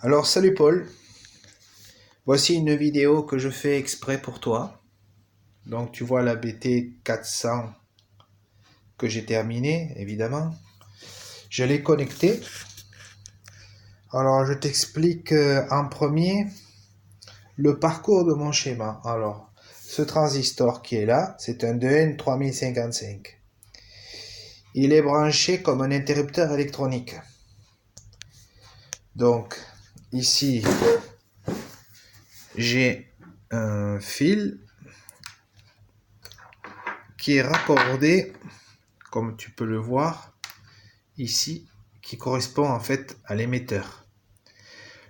Alors salut Paul, voici une vidéo que je fais exprès pour toi. Donc tu vois la BT 400 que j'ai terminée, évidemment. Je l'ai connectée. Alors je t'explique en premier le parcours de mon schéma. Alors ce transistor qui est là, c'est un 2N3055. Il est branché comme un interrupteur électronique. Donc ici j'ai un fil qui est raccordé, comme tu peux le voir ici, qui correspond en fait à l'émetteur.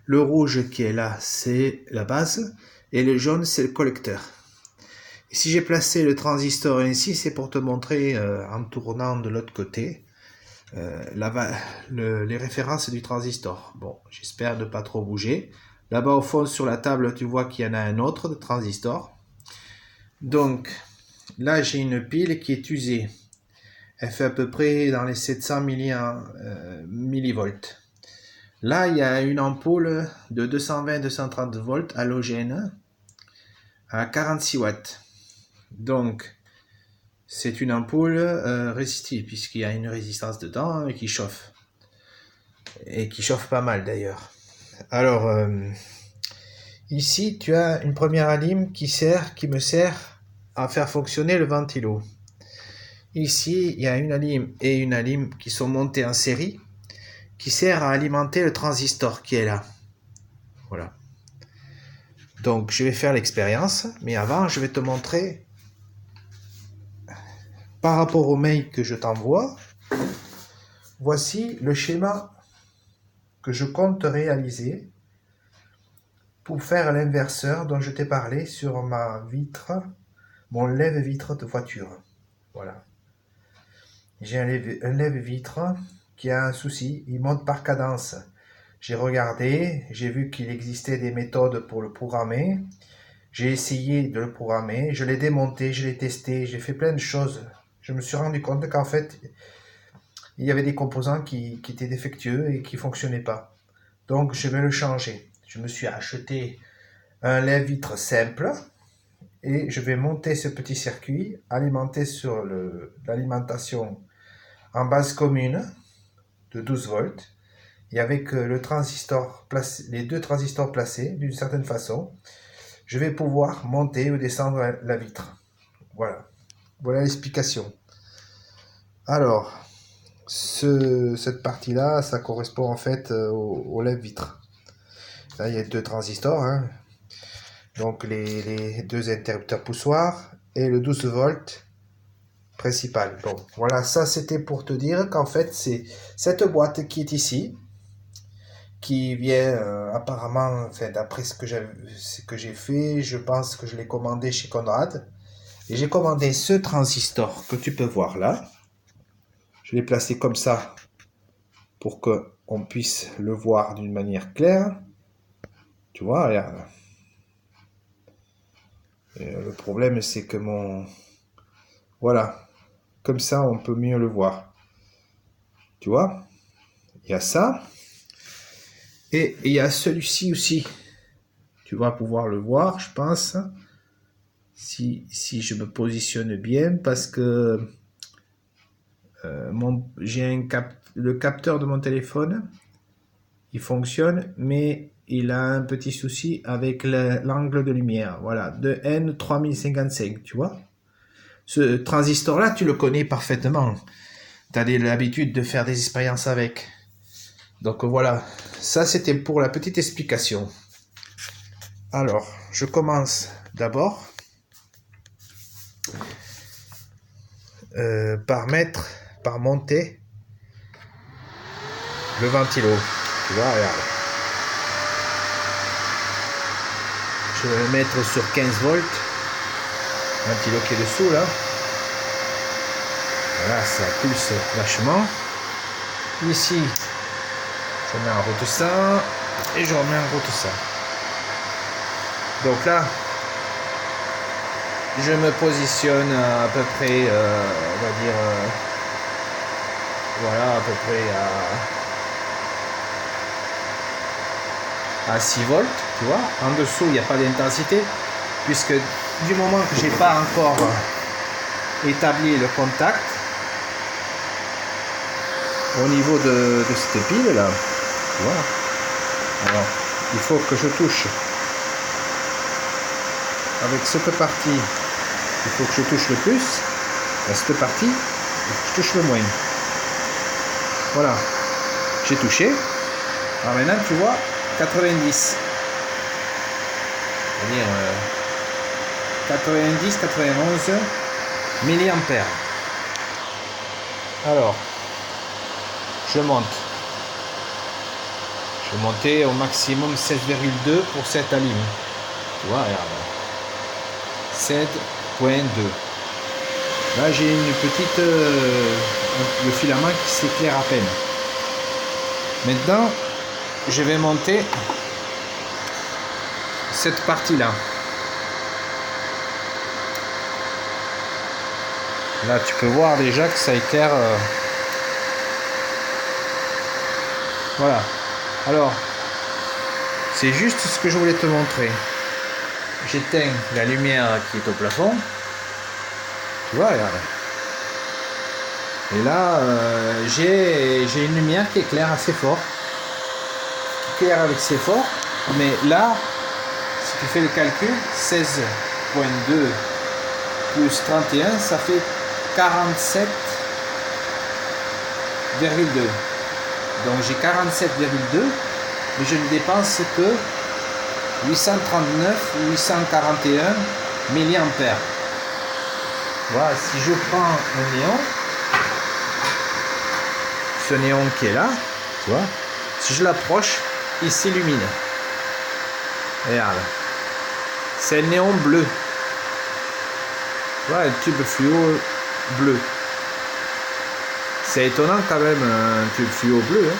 Le rouge qui est là, c'est la base, et le jaune, c'est le collecteur. Et si j'ai placé le transistor ainsi, c'est pour te montrer, en tournant de l'autre côté, les références du transistor. Bon, j'espère ne pas trop bouger. Là-bas au fond sur la table, tu vois qu'il y en a un autre de transistor. Donc, là j'ai une pile qui est usée. Elle fait à peu près dans les 700 millivolts. Là, il y a une ampoule de 220-230 volts halogène à 46 watts. Donc, c'est une ampoule résistive puisqu'il y a une résistance dedans et qui chauffe. Et qui chauffe pas mal d'ailleurs. Alors, ici, tu as une première alim qui me sert à faire fonctionner le ventilo. Ici, il y a une alim et une alim qui sont montées en série qui sert à alimenter le transistor qui est là. Voilà. Donc, je vais faire l'expérience, mais avant, je vais te montrer, par rapport au mail que je t'envoie, voici le schéma que je compte réaliser pour faire l'inverseur dont je t'ai parlé sur ma vitre, mon lève-vitre de voiture. Voilà. J'ai un lève-vitre qui a un souci, il monte par cadence. J'ai regardé, j'ai vu qu'il existait des méthodes pour le programmer. J'ai essayé de le programmer, je l'ai démonté, je l'ai testé, j'ai fait plein de choses. Je me suis rendu compte qu'en fait, il y avait des composants qui étaient défectueux et qui ne fonctionnaient pas. Donc, je vais le changer. Je me suis acheté un lève-vitre simple et je vais monter ce petit circuit alimenté sur l'alimentation en base commune de 12 volts et avec les deux transistors placés d'une certaine façon, je vais pouvoir monter ou descendre la vitre. Voilà. Voilà l'explication. Alors, cette partie-là, ça correspond en fait au lève-vitre. Là, il y a deux transistors, hein. Donc les deux interrupteurs poussoirs et le 12 volts principal. Bon, voilà, ça c'était pour te dire qu'en fait, c'est cette boîte qui est ici, qui vient apparemment, enfin, d'après ce que j'ai fait, je pense que je l'ai commandé chez Conrad. Et j'ai commandé ce transistor que tu peux voir là. Je l'ai placé comme ça pour qu'on puisse le voir d'une manière claire. Tu vois, regarde. Et le problème, c'est que Voilà. Comme ça, on peut mieux le voir. Tu vois? Il y a ça. Et il y a celui-ci aussi. Tu vas pouvoir le voir, je pense. Si je me positionne bien, parce que j'ai le capteur de mon téléphone, il fonctionne, mais il a un petit souci avec l'angle de lumière. Voilà, de N3055, tu vois. Ce transistor-là, tu le connais parfaitement. Tu as l'habitude de faire des expériences avec. Donc voilà, ça c'était pour la petite explication. Alors, je commence d'abord par monter le ventilo. Tu vois, regarde. Je vais le mettre sur 15 volts. Ventilo qui est dessous là. Voilà, ça pulse vachement. Ici, je mets en route ça. Et je remets en route ça. Donc là, je me positionne à peu près, on va dire, voilà, à peu près à 6 volts, tu vois. En dessous, il n'y a pas d'intensité, puisque du moment que j'ai pas encore établi le contact au niveau de cette pile là, voilà. Alors, il faut que je touche avec cette partie, il faut que je touche le plus, à cette partie, il faut que je touche le moins. Voilà, j'ai touché. Alors maintenant, tu vois, 90. C'est-à-dire 90, 91 milliampères. Alors, je monte. Je vais monter au maximum 16,2 pour cette ligne. Tu vois, regarde. 7,2. Là, j'ai une petite... le filament qui s'éclaire à peine. Maintenant, je vais monter cette partie-là. Là, tu peux voir déjà que ça éclaire. Voilà. Alors, c'est juste ce que je voulais te montrer. J'éteins la lumière qui est au plafond. Tu vois, regarde. Et là, j'ai une lumière qui éclaire assez fort. Qui éclaire assez fort. Mais là, si tu fais le calcul, 16,2 plus 31, ça fait 47,2. Donc j'ai 47,2, mais je ne dépense que 839 ou 841 milliampères. Voilà, si je prends un néon, ce néon qui est là, tu vois, si je l'approche, il s'illumine. Regarde, c'est le néon bleu. Tu vois, un tube fluo bleu. C'est étonnant quand même, un tube fluo bleu. Hein.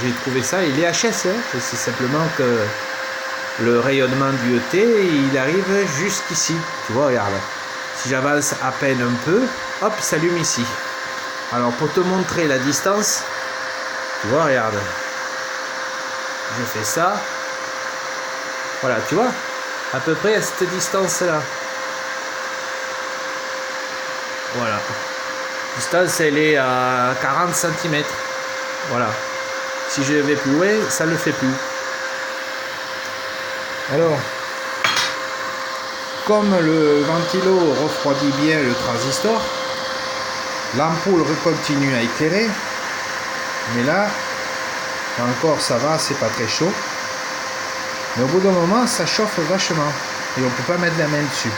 J'ai trouvé ça, il est HS. Hein. C'est simplement que le rayonnement du ET, il arrive jusqu'ici. Tu vois, regarde. Si j'avance à peine un peu, hop, il s'allume ici. Alors, pour te montrer la distance, tu vois, regarde. Je fais ça. Voilà, tu vois, à peu près à cette distance-là. Voilà. Distance, elle est à 40 cm. Voilà. Si je vais plus loin, ça ne le fait plus. Alors, comme le ventilo refroidit bien le transistor, l'ampoule continue à éclairer. Mais là, encore ça va, c'est pas très chaud. Mais au bout d'un moment, ça chauffe vachement. Et on ne peut pas mettre la main dessus.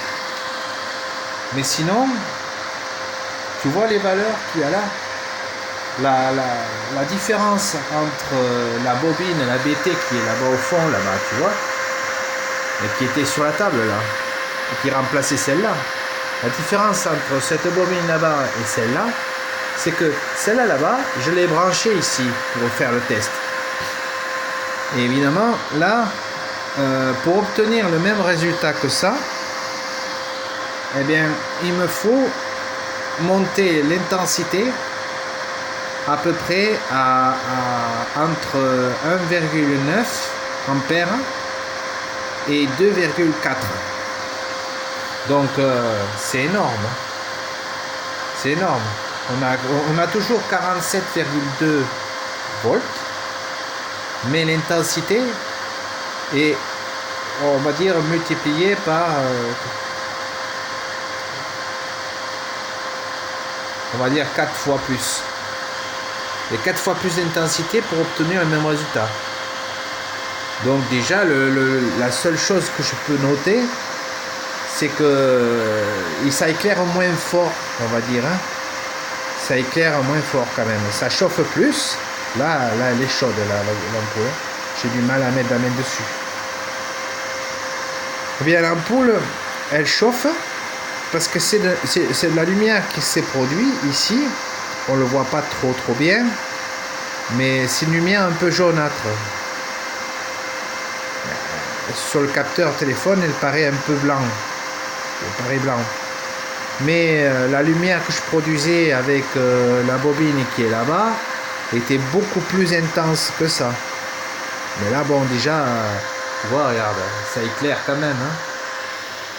Mais sinon, tu vois les valeurs qu'il y a là, la différence entre la bobine, la BT qui est là-bas au fond, là-bas, tu vois, et qui était sur la table là, et qui remplaçait celle-là. La différence entre cette bobine là-bas et celle-là, c'est que celle-là là-bas, je l'ai branchée ici pour faire le test. Et évidemment, là, pour obtenir le même résultat que ça, eh bien, il me faut monter l'intensité à peu près entre 1,9 ampères et 2,4. Donc c'est énorme. C'est énorme. On a toujours 47,2 volts, mais l'intensité est, on va dire, multipliée par on va dire 4 fois plus. Et 4 fois plus d'intensité pour obtenir le même résultat. Donc déjà, la seule chose que je peux noter, c'est que ça éclaire moins fort, on va dire. Hein. Ça éclaire moins fort quand même. Ça chauffe plus. Là elle est chaude, l'ampoule. J'ai du mal à mettre la main dessus. Eh bien, l'ampoule, elle chauffe parce que c'est de la lumière qui s'est produite ici. On ne le voit pas trop bien, mais c'est une lumière un peu jaunâtre. Sur le capteur téléphone, elle paraît un peu blanc. Elle paraît blanc. Mais la lumière que je produisais avec la bobine qui est là-bas était beaucoup plus intense que ça. Mais là, bon, déjà, tu vois, regarde, ça éclaire quand même. Hein.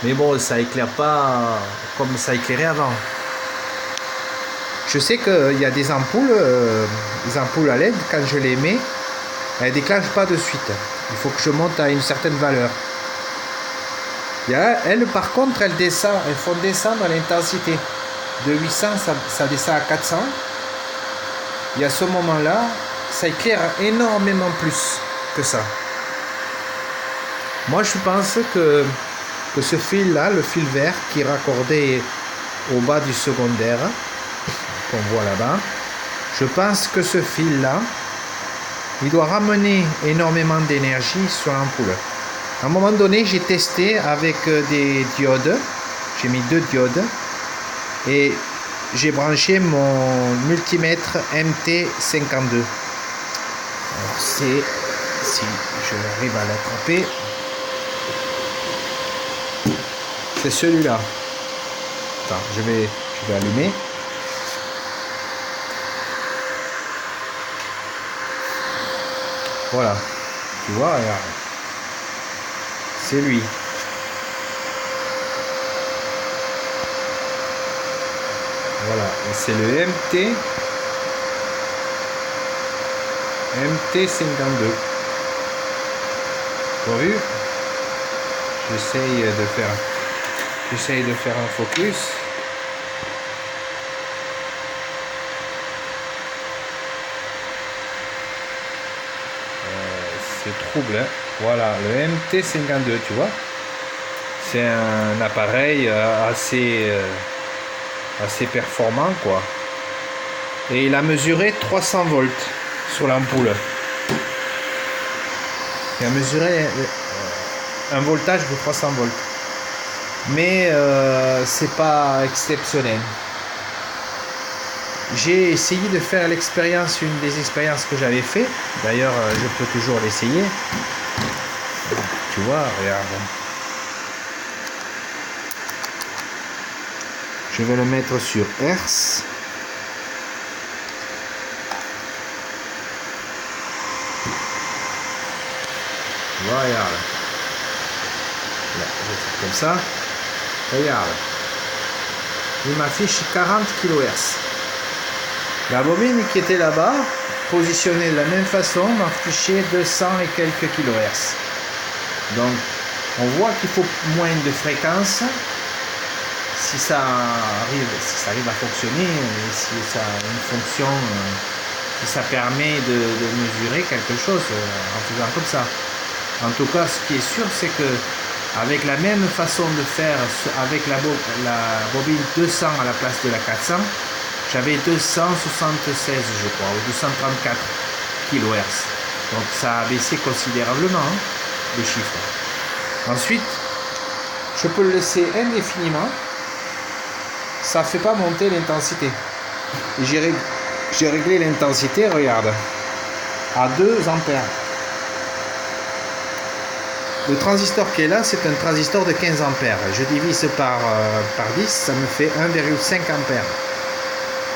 Mais bon, ça éclaire pas comme ça éclairait avant. Je sais qu'il y a des ampoules à LED, quand je les mets, elles ne déclenchent pas de suite. Il faut que je monte à une certaine valeur. Elles, par contre, elles font descendre l'intensité. De 800, ça descend à 400. Et à ce moment-là, ça éclaire énormément plus que ça. Moi, je pense que ce fil-là, le fil vert qui est raccordé au bas du secondaire, qu'on voit là-bas, je pense que ce fil-là, il doit ramener énormément d'énergie sur l'ampoule. À un moment donné, j'ai testé avec des diodes. J'ai mis 2 diodes et j'ai branché mon multimètre MT52. Alors c'est, si j'arrive à l'attraper, c'est celui-là. Attends, je vais allumer. Voilà, tu vois, regarde. C'est lui. Voilà, et c'est le MT52. T'as vu? J'essaye de faire un focus. C'est trouble, hein. Voilà, le MT52, tu vois. C'est un appareil assez performant, quoi. Et il a mesuré 300 volts sur l'ampoule. Il a mesuré un voltage de 300 volts. Mais c'est pas exceptionnel. J'ai essayé de faire l'expérience, une des expériences que j'avais fait. D'ailleurs, je peux toujours l'essayer. Tu vois, regarde. Je vais le mettre sur Hertz. Voilà, regarde. Là, je vais faire comme ça. Regarde. Il m'affiche 40 kHz. La bobine qui était là-bas, positionnée de la même façon, m'affichait 200 et quelques kHz. Donc, on voit qu'il faut moins de fréquence si ça arrive à fonctionner, et si ça a une fonction, si ça permet de mesurer quelque chose en faisant comme ça. En tout cas, ce qui est sûr, c'est que avec la même façon de faire, avec la bobine 200 à la place de la 400, j'avais 276, je crois, ou 234 kHz. Donc ça a baissé considérablement, hein, le chiffre. Ensuite, je peux le laisser indéfiniment. Ça ne fait pas monter l'intensité. J'ai réglé l'intensité, regarde, à 2 ampères. Le transistor qui est là, c'est un transistor de 15 ampères. Je divise par 10, ça me fait 1,5 ampères.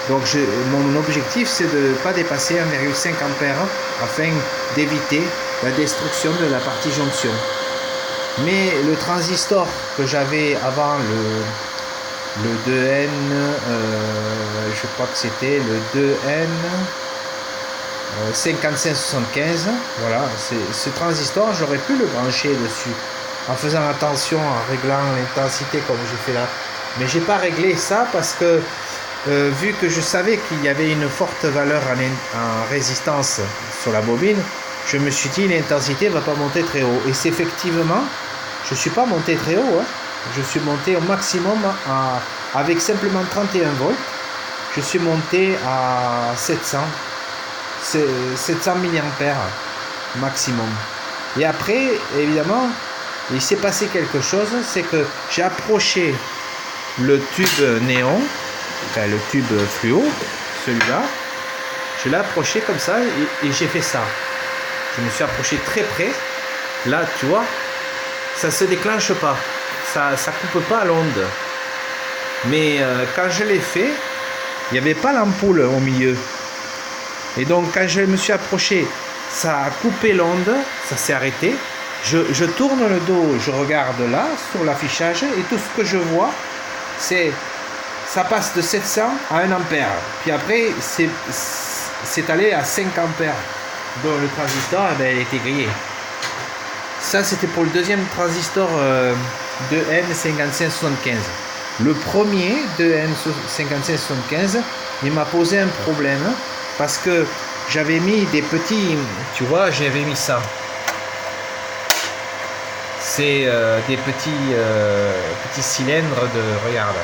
Donc mon objectif, c'est de ne pas dépasser 1,5 ampères afin d'éviter la destruction de la partie jonction. Mais le transistor que j'avais avant, le 2N, je crois que c'était le 2N 5575, voilà, ce transistor, j'aurais pu le brancher dessus en faisant attention, en réglant l'intensité comme j'ai fait là. Mais j'ai pas réglé ça parce que vu que je savais qu'il y avait une forte valeur en résistance sur la bobine, je me suis dit l'intensité va pas monter très haut. Et c'est effectivement, je suis pas monté très haut, hein. Je suis monté au maximum avec simplement 31 volts. Je suis monté à 700 mA maximum. Et après, évidemment, il s'est passé quelque chose, c'est que j'ai approché le tube néon, enfin le tube fluo, celui-là, je l'ai approché comme ça et j'ai fait ça. Je me suis approché très près. Là, tu vois, ça se déclenche pas, ça coupe pas l'onde. Mais quand je l'ai fait, il n'y avait pas l'ampoule au milieu. Et donc quand je me suis approché ça a coupé l'onde, ça s'est arrêté. Je tourne le dos, je regarde là sur l'affichage et tout ce que je vois, c'est ça passe de 700 à 1 ampère. Puis après, c'est allé à 5 ampères. Donc le transistor, eh ben, il était grillé. Ça, c'était pour le deuxième transistor de N5575. Le premier de N5575, il m'a posé un problème parce que j'avais mis des petits, tu vois, j'avais mis ça. C'est des petits cylindres de, regarde,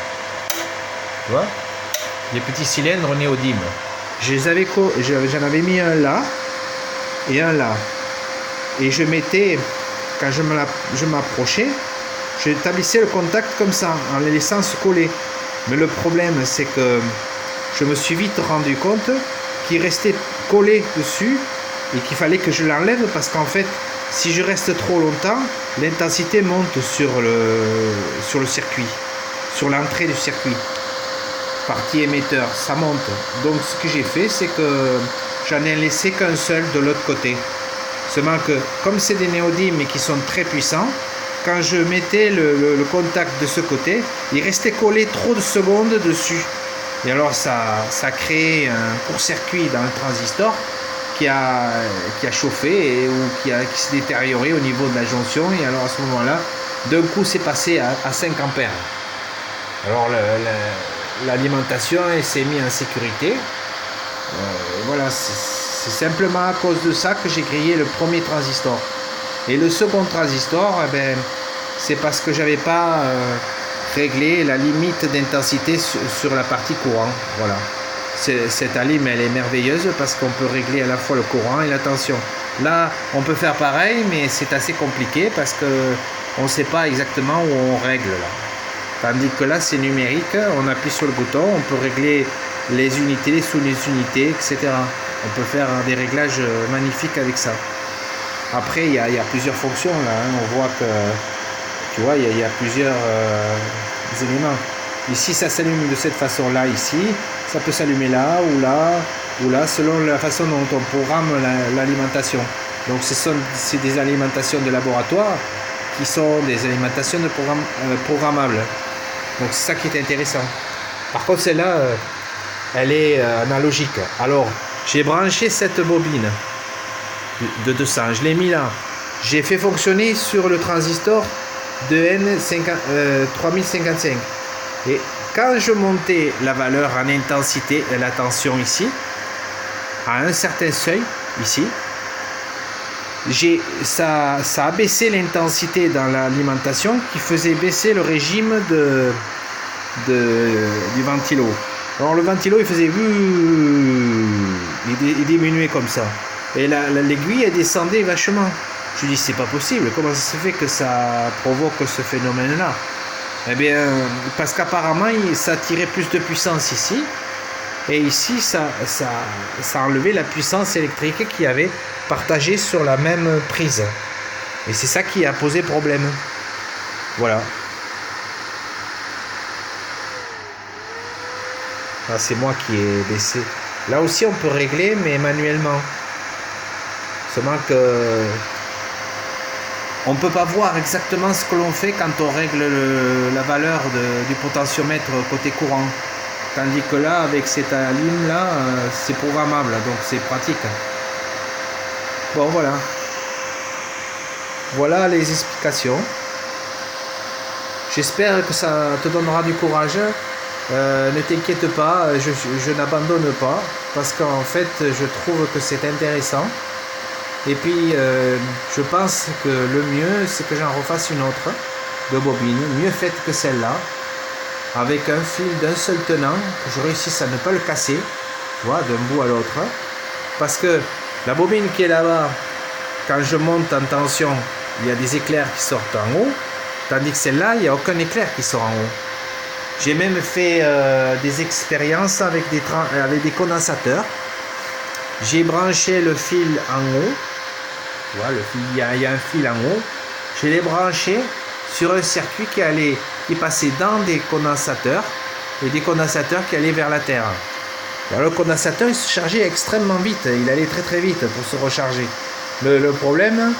tu vois, des petits cylindres néodymes. J'en avais mis un là et un là. Et je mettais, quand je m'approchais, j'établissais le contact comme ça, en les laissant se coller. Mais le problème, c'est que je me suis vite rendu compte qu'il restait collé dessus et qu'il fallait que je l'enlève parce qu'en fait, si je reste trop longtemps, l'intensité monte sur le circuit, sur l'entrée du circuit. Partie émetteur, ça monte. Donc ce que j'ai fait, c'est que j'en ai laissé qu'un seul de l'autre côté. Seulement que, comme c'est des néodymes mais qui sont très puissants, quand je mettais le contact de ce côté, il restait collé trop de secondes dessus. Et alors ça crée un court-circuit dans le transistor qui a chauffé ou qui s'est détérioré au niveau de la jonction. Et alors à ce moment-là, d'un coup, c'est passé à 5 ampères. Alors l'alimentation s'est mise en sécurité. Voilà, c'est simplement à cause de ça que j'ai grillé le premier transistor. Et le second transistor, eh ben, c'est parce que j'avais pas réglé la limite d'intensité sur la partie courant. Voilà. Cette alim, elle est merveilleuse parce qu'on peut régler à la fois le courant et la tension. Là, on peut faire pareil, mais c'est assez compliqué parce que on ne sait pas exactement où on règle là. Tandis que là, c'est numérique, on appuie sur le bouton, on peut régler les unités, les sous-unités, etc. On peut faire des réglages magnifiques avec ça. Après, il y a plusieurs fonctions là. On voit que, tu vois, il y a plusieurs éléments. Ici, ça s'allume de cette façon-là, ici. Ça peut s'allumer là, ou là, selon la façon dont on programme l'alimentation. Donc, c'est des alimentations de laboratoire qui sont des alimentations programmables. Donc, c'est ça qui est intéressant. Par contre, celle-là, elle est analogique. Alors, j'ai branché cette bobine de 200, je l'ai mis là. J'ai fait fonctionner sur le transistor de N3055. Et quand je montais la valeur en intensité et la tension ici, à un certain seuil, ici, ça a baissé l'intensité dans l'alimentation qui faisait baisser le régime du ventilo. Alors le ventilo il faisait il diminuait comme ça. Et l'aiguille elle descendait vachement. Je me dis c'est pas possible, comment ça se fait que ça provoque ce phénomène là? Eh bien parce qu'apparemment ça tirait plus de puissance ici. Et ici, ça a enlevé la puissance électrique qu'il y avait partagée sur la même prise. Et c'est ça qui a posé problème. Voilà. Là, c'est moi qui ai baissé. Là aussi, on peut régler, mais manuellement. Seulement que on ne peut pas voir exactement ce que l'on fait quand on règle la valeur du potentiomètre côté courant. Tandis que là, avec cette alim là, c'est programmable, donc c'est pratique. Bon, voilà. Voilà les explications. J'espère que ça te donnera du courage. Ne t'inquiète pas, je n'abandonne pas, parce qu'en fait, je trouve que c'est intéressant. Et puis, je pense que le mieux, c'est que j'en refasse une autre de bobine, mieux faite que celle-là, avec un fil d'un seul tenant, que je réussisse à ne pas le casser, tu vois, d'un bout à l'autre. Parce que la bobine qui est là-bas, quand je monte en tension, il y a des éclairs qui sortent en haut, tandis que celle-là, il n'y a aucun éclair qui sort en haut. J'ai même fait des expériences avec des condensateurs. J'ai branché le fil en haut, tu vois, il y a un fil en haut, je l'ai branché sur un circuit qui passait dans des condensateurs et des condensateurs qui allaient vers la Terre. Alors, le condensateur il se chargeait extrêmement vite, il allait très très vite pour se recharger. Le problème,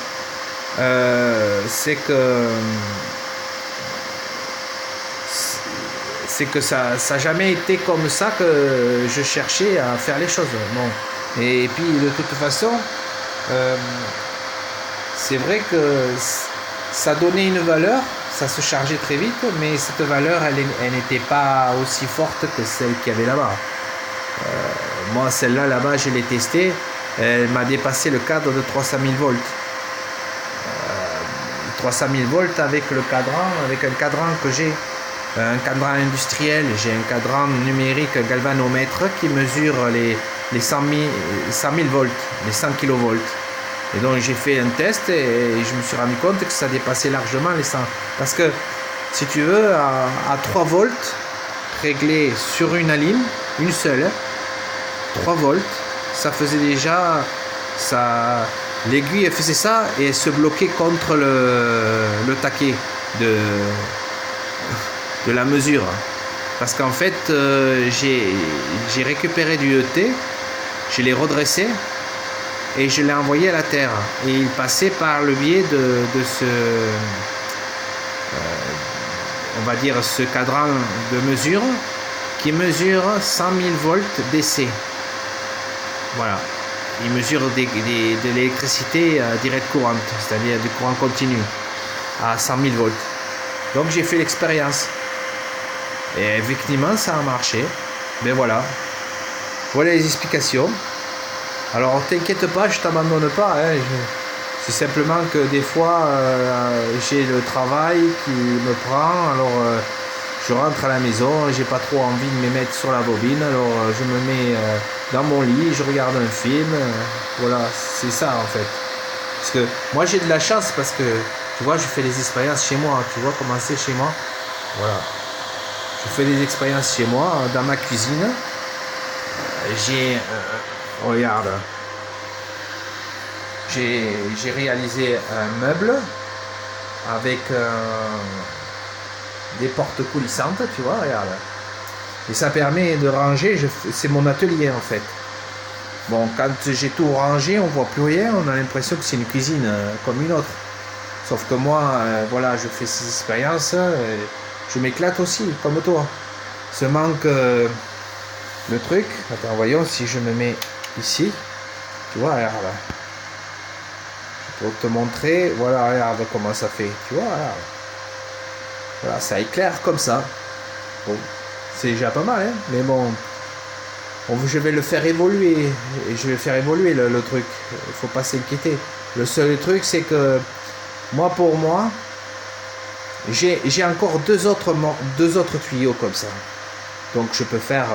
c'est que ça n'a jamais été comme ça que je cherchais à faire les choses. Bon. Et puis de toute façon, c'est vrai que ça donnait une valeur, ça se chargeait très vite, mais cette valeur, elle n'était pas aussi forte que celle qu'il y avait là-bas. Moi, celle-là, là-bas, je l'ai testée, elle m'a dépassé le cadre de 300 000 volts. 300 000 volts avec le cadran, avec un cadran que j'ai, un cadran industriel, j'ai un cadran numérique galvanomètre qui mesure les 100 000 volts, les 100 kV. Et donc j'ai fait un test et je me suis rendu compte que ça dépassait largement les 100. Parce que si tu veux, à 3 volts, réglé sur une ligne, une seule, 3 volts, ça faisait déjà... L'aiguille faisait ça et elle se bloquait contre le taquet de la mesure. Parce qu'en fait, j'ai récupéré du ET, je l'ai redressé et je l'ai envoyé à la terre. Et il passait par le biais de ce, on va dire, ce cadran de mesure qui mesure 100 000 volts DC. Voilà. Il mesure de l'électricité direct courante, c'est-à-dire du courant continu à 100 000 volts. Donc j'ai fait l'expérience. Et effectivement, ça a marché. Mais voilà. Voilà les explications. Alors t'inquiète pas, je t'abandonne pas. Hein. C'est simplement que des fois, j'ai le travail qui me prend. Alors je rentre à la maison, j'ai pas trop envie de me mettre sur la bobine. Alors je me mets dans mon lit, je regarde un film. Voilà, c'est ça en fait. Parce que moi j'ai de la chance parce que tu vois, je fais des expériences chez moi. Tu vois comment c'est chez moi. Voilà. Je fais des expériences chez moi, dans ma cuisine. Regarde. J'ai réalisé un meuble avec des portes coulissantes, tu vois, regarde. Et ça permet de ranger, c'est mon atelier en fait. Bon, quand j'ai tout rangé, on voit plus rien, on a l'impression que c'est une cuisine comme une autre. Sauf que moi, voilà, je fais ces expériences, je m'éclate aussi, comme toi. Seulement que le truc, attends, voyons si je me mets ici, tu vois, regarde. Pour te montrer, voilà, regarde comment ça fait, tu vois, regarde. Voilà, ça éclaire comme ça. Bon, c'est déjà pas mal, hein, mais bon, je vais le faire évoluer, et je vais faire évoluer le truc, il faut pas s'inquiéter. Le seul truc, c'est que, pour moi, j'ai encore deux autres tuyaux comme ça. Donc je peux faire.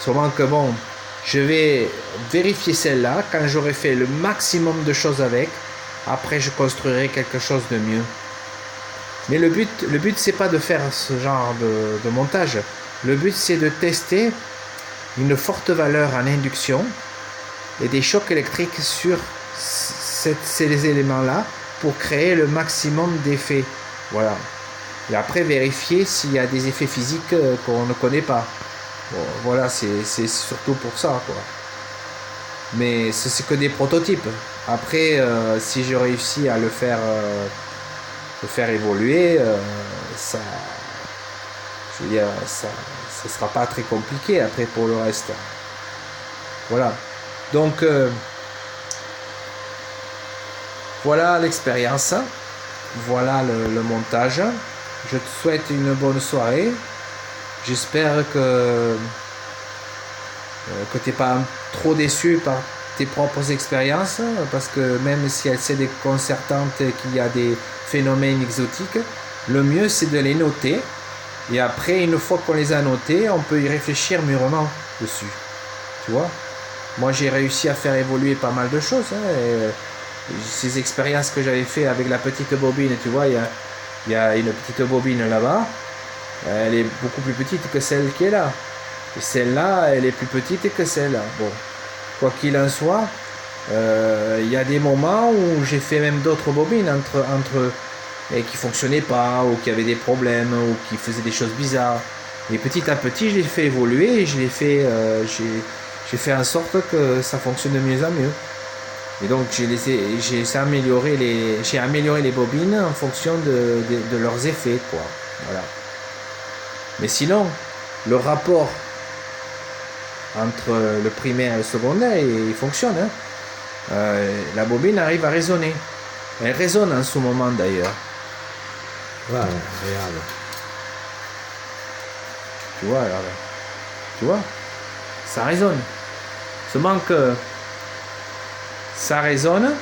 Sûrement que bon, je vais vérifier celle-là. Quand j'aurai fait le maximum de choses avec, après je construirai quelque chose de mieux. Mais le but c'est pas de faire ce genre de montage. Le but c'est de tester une forte valeur en induction et des chocs électriques sur ces éléments-là pour créer le maximum d'effets. Voilà. Et après vérifier s'il y a des effets physiques qu'on ne connaît pas. Bon, voilà, c'est surtout pour ça, quoi. Mais c'est que des prototypes. Après, si je réussis à le faire évoluer, ça, je veux dire, ça sera pas très compliqué après pour le reste. Voilà. Donc, voilà l'expérience. Voilà le montage. Je te souhaite une bonne soirée. J'espère que tu n'es pas trop déçu par tes propres expériences, parce que même si elles sont déconcertantes et qu'il y a des phénomènes exotiques, le mieux c'est de les noter. Et après, une fois qu'on les a notés, on peut y réfléchir mûrement dessus. Tu vois ? Moi, j'ai réussi à faire évoluer pas mal de choses. Ces expériences que j'avais fait avec la petite bobine, tu vois, il y a une petite bobine là-bas. Elle est beaucoup plus petite que celle qui est là. Et celle-là, elle est plus petite que celle-là. Bon, quoi qu'il en soit, il y a des moments où j'ai fait même d'autres bobines entre et qui fonctionnaient pas, ou qui avaient des problèmes, ou qui faisaient des choses bizarres. Et petit à petit, je les fais évoluer et j'ai fait en sorte que ça fonctionne de mieux en mieux. Et donc j'ai amélioré les bobines en fonction de leurs effets, quoi. Voilà. Mais sinon, le rapport entre le primaire et le secondaire, il fonctionne. Hein. La bobine arrive à résonner. Elle résonne en ce moment d'ailleurs. Voilà, regarde. Tu vois, alors, tu vois, ça résonne. Seulement que ça résonne,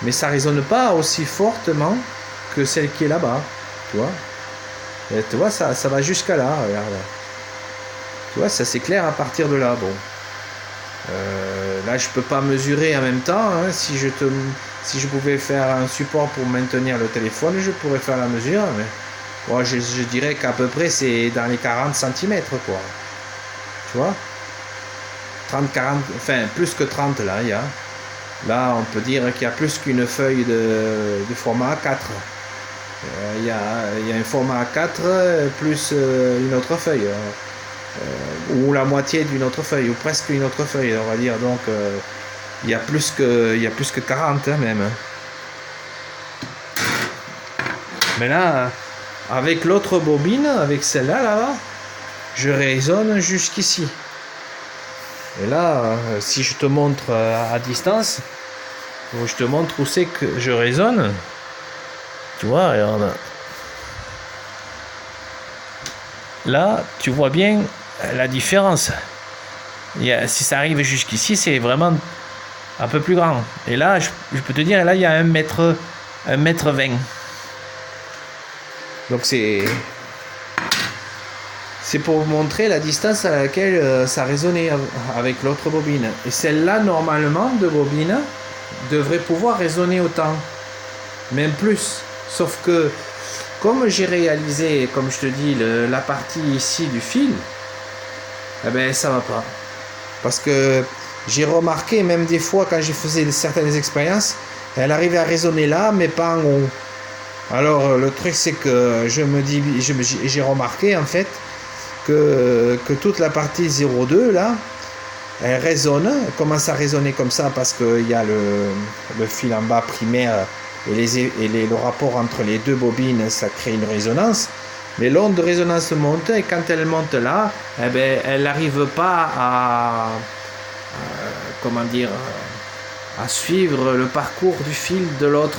mais ça résonne pas aussi fortement que celle qui est là-bas. Tu vois, et tu vois, ça va jusqu'à là, regarde. Tu vois, ça s'éclaire à partir de là. Bon. Là, je peux pas mesurer en même temps. Hein. Si je pouvais faire un support pour maintenir le téléphone, je pourrais faire la mesure. Mais bon, je dirais qu'à peu près c'est dans les 40 cm, quoi. Tu vois, 30, 40, enfin plus que 30 là, il y a. Là, on peut dire qu'il y a plus qu'une feuille de format A4. Il y a un format A4 plus une autre feuille. Ou la moitié d'une autre feuille, ou presque une autre feuille, on va dire. Donc, il y a plus que 40 hein, même. Mais là, avec l'autre bobine, avec celle-là, là, je résonne jusqu'ici. Et là, si je te montre à distance, je te montre où c'est que je résonne. Tu vois, regarde. Là, tu vois bien la différence. Si ça arrive jusqu'ici, c'est vraiment un peu plus grand. Et là, je peux te dire, là, il y a 1m20. Donc c'est pour vous montrer la distance à laquelle ça résonnait avec l'autre bobine. Et celle-là, normalement, de bobine, devrait pouvoir résonner autant. Même plus. Sauf que, comme j'ai réalisé, comme je te dis, la partie ici du fil, eh ben ça va pas. Parce que j'ai remarqué, même des fois, quand j'ai faisais certaines expériences, elle arrivait à résonner là, mais pas en haut. Alors, le truc, c'est que j'ai remarqué, en fait, que toute la partie 0,2, là, elle résonne, elle commence à résonner comme ça, parce qu'il y a le fil en bas primaire, et le rapport entre les deux bobines, ça crée une résonance. Mais l'onde de résonance monte, et quand elle monte là, eh ben, elle n'arrive pas à suivre le parcours du fil de l'autre.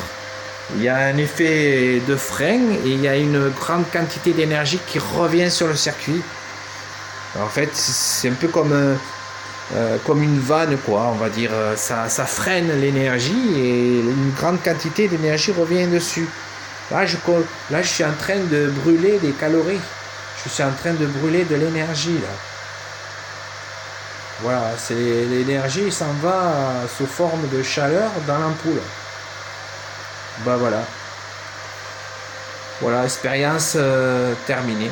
Il y a un effet de frein et il y a une grande quantité d'énergie qui revient sur le circuit. En fait, c'est un peu comme une vanne, quoi, on va dire. Ça freine l'énergie et une grande quantité d'énergie revient dessus. Là, je suis en train de brûler des calories. Je suis en train de brûler de l'énergie, là. Voilà, l'énergie s'en va sous forme de chaleur dans l'ampoule. Bah voilà. Voilà, expérience terminée.